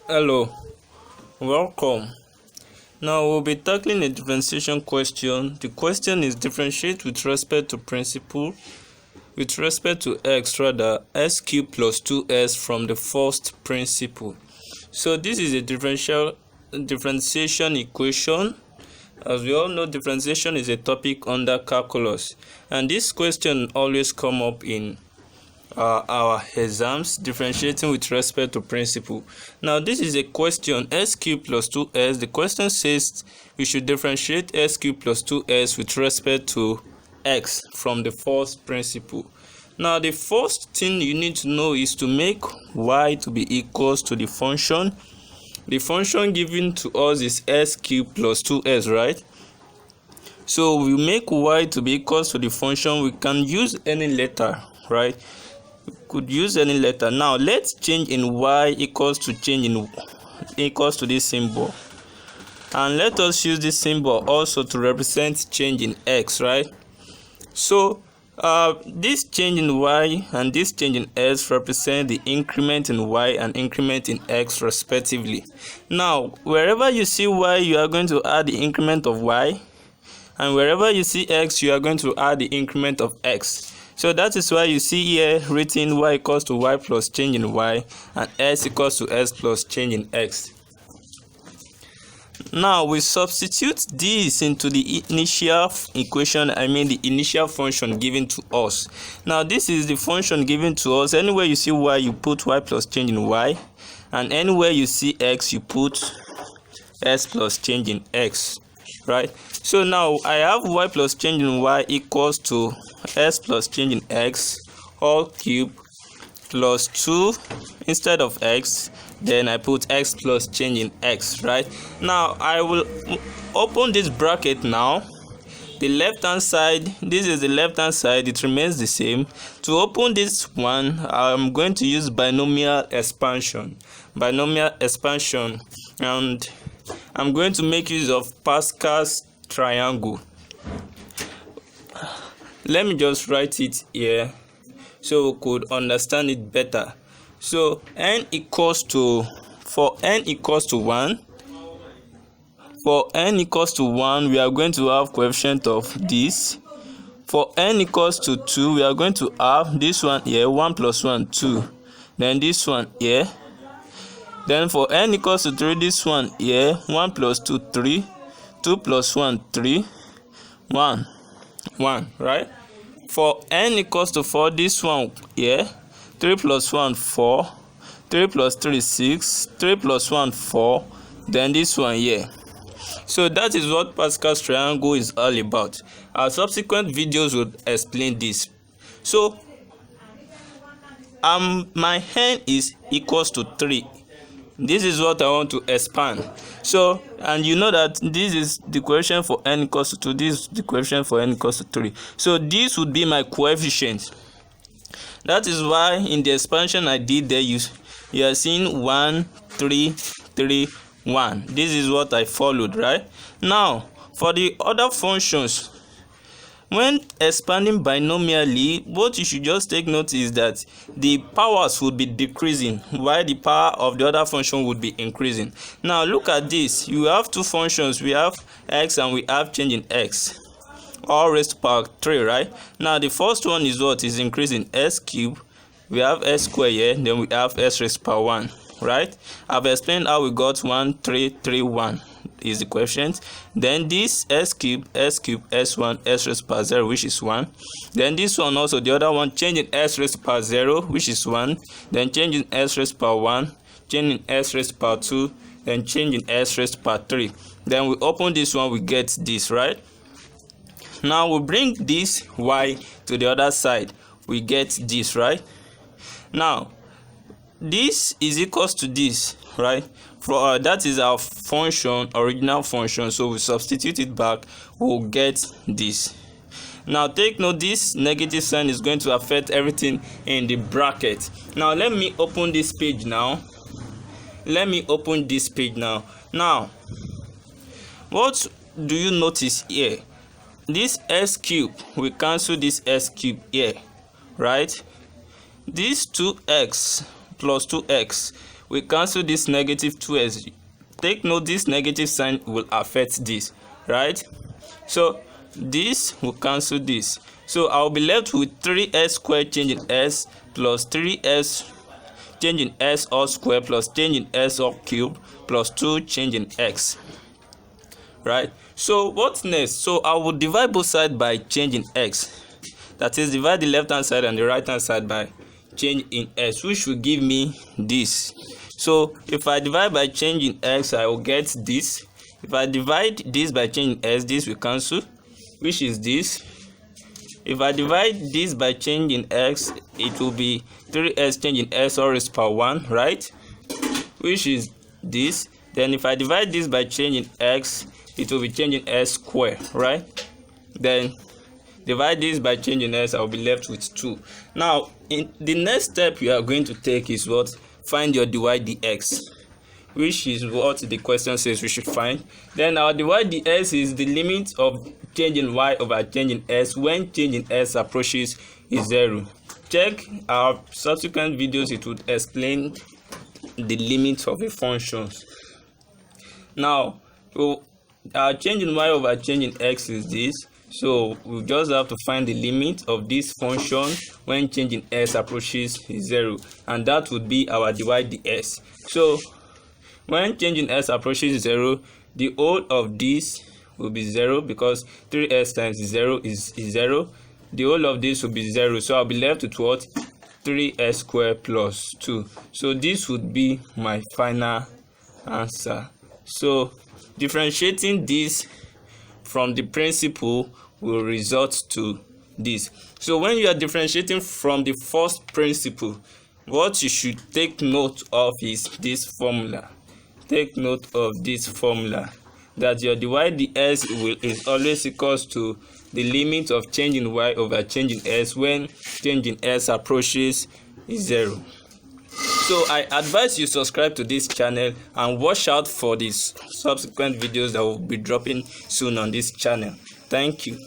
Hello, welcome. Now we'll be tackling a differentiation question. The question is differentiate with respect to principle, with respect to x rather, s cubed plus 2s from the first principle. So this is a differentiation equation. As we all know, differentiation is a topic under calculus, and this question always come up in our exams, differentiating with respect to principle. Now this is a question, s cubed plus 2s. The question says we should differentiate s cubed plus 2s with respect to x from the first principle. Now the first thing you need to know is to make y to be equals to the function. The function given to us is s cubed plus 2s, right? So we make y to be equals to the function. We can use any letter, right? Could use any letter. Now let's change in y equals to this symbol, and let us use this symbol also to represent change in x, right? So this change in y and this change in s represent the increment in y and increment in x respectively. Now wherever you see y, you are going to add the increment of y, and wherever you see x, you are going to add the increment of x. So that is why you see here written y equals to y plus change in y, and s equals to s plus change in x. Now we substitute this into the initial equation, the initial function given to us. Now this is the function given to us. Anywhere you see y, you put y plus change in y, and anywhere you see x, you put s plus change in x, right? So now I have y plus change in y equals to s plus change in x all cube plus 2 instead of x, then I put x plus change in x, right? Now I will open this bracket. Now the left hand side, this is the left hand side, it remains the same. To open this one, I'm going to use binomial expansion, and I'm going to make use of Pascal's triangle. Let me just write it here so we could understand it better. So for n equals to 1, we are going to have coefficient of this. For n equals to 2, we are going to have this one here, 1 plus 1 2, then this one here. Then for n equals to 3, this one here, 1 plus 2 3, 2 plus 1 3, 1 1, right? For n equals to 4, this one here, 3 plus 1 4, 3 plus 3 6, 3 plus 1 4, then this one here. So that is what Pascal's triangle is all about. Our subsequent videos will explain this. So my n is equals to 3. This is what I want to expand. So, and you know that this is the coefficient for n equals to 2, this is the coefficient for n equals to 3. So this would be my coefficient. That is why in the expansion I did there, you are seeing 1 3 3 1. This is what I followed, right? Now for the other functions, when expanding binomially, what you should just take note is that the powers would be decreasing while the power of the other function would be increasing. Now look at this. You have two functions. We have x and we have change in x, all raised to power 3, right? Now the first one is what is increasing, s cubed. We have s squared here, then we have s raised to power 1, right? I've explained how we got 1 3 3 1 is the coefficient. Then this s cubed s1 s raised to power 0, which is 1. Then this one also, the other one, changing s raised to power 0, which is 1. Then changing s raised to power 1, changing s raised to power 2, then changing s raised to power 3. Then we open this one, we get this, right? Now we bring this y to the other side, we get this, right? Now this is equals to this, right? For that is our function, original function. So we substitute it back, we'll get this. Now take note, this negative sign is going to affect everything in the bracket. Now let me open this page now. Now what do you notice here? This s cubed, we cancel this s cubed here, right? This 2x plus 2x, we cancel this negative 2s. Take note, this negative sign will affect this, right? So this will cancel this, so I'll be left with 3s squared changing s plus 3s changing s all squared plus changing s all cubed plus 2 changing x, right? So what next? So I will divide both sides by changing x. That is, divide the left hand side and the right hand side by change in s, which will give me this. So if I divide by change in x, I will get this. If I divide this by change in s, this will cancel, which is this. If I divide this by change in x, it will be 3s change in s all raised to power 1, right? Which is this. Then if I divide this by change in x, it will be change in s squared, right? Then divide this by change in s, I will be left with 2. Now, in the next step you are going to take is what? Find your dy dx, which is what the question says we should find. Then our dy dx is the limit of change in y over change in s when change in s approaches is 0. Check our subsequent videos, it would explain the limit of a function. Now, our change in y over change in x is this. So we just have to find the limit of this function when change in s approaches 0, and that would be our dy ds. So when change in s approaches 0, the whole of this will be 0, because 3s times 0 is 0. The whole of this will be 0, so I'll be left with what? 3s squared plus 2. So this would be my final answer. So differentiating this from the principle will result to this. So when you are differentiating from the first principle, what you should take note of is this formula. Take note of this formula, that your dy ds is always equals to the limit of change in y over change in s when change in s approaches 0. So I advise you subscribe to this channel and watch out for these subsequent videos that will be dropping soon on this channel. Thank you.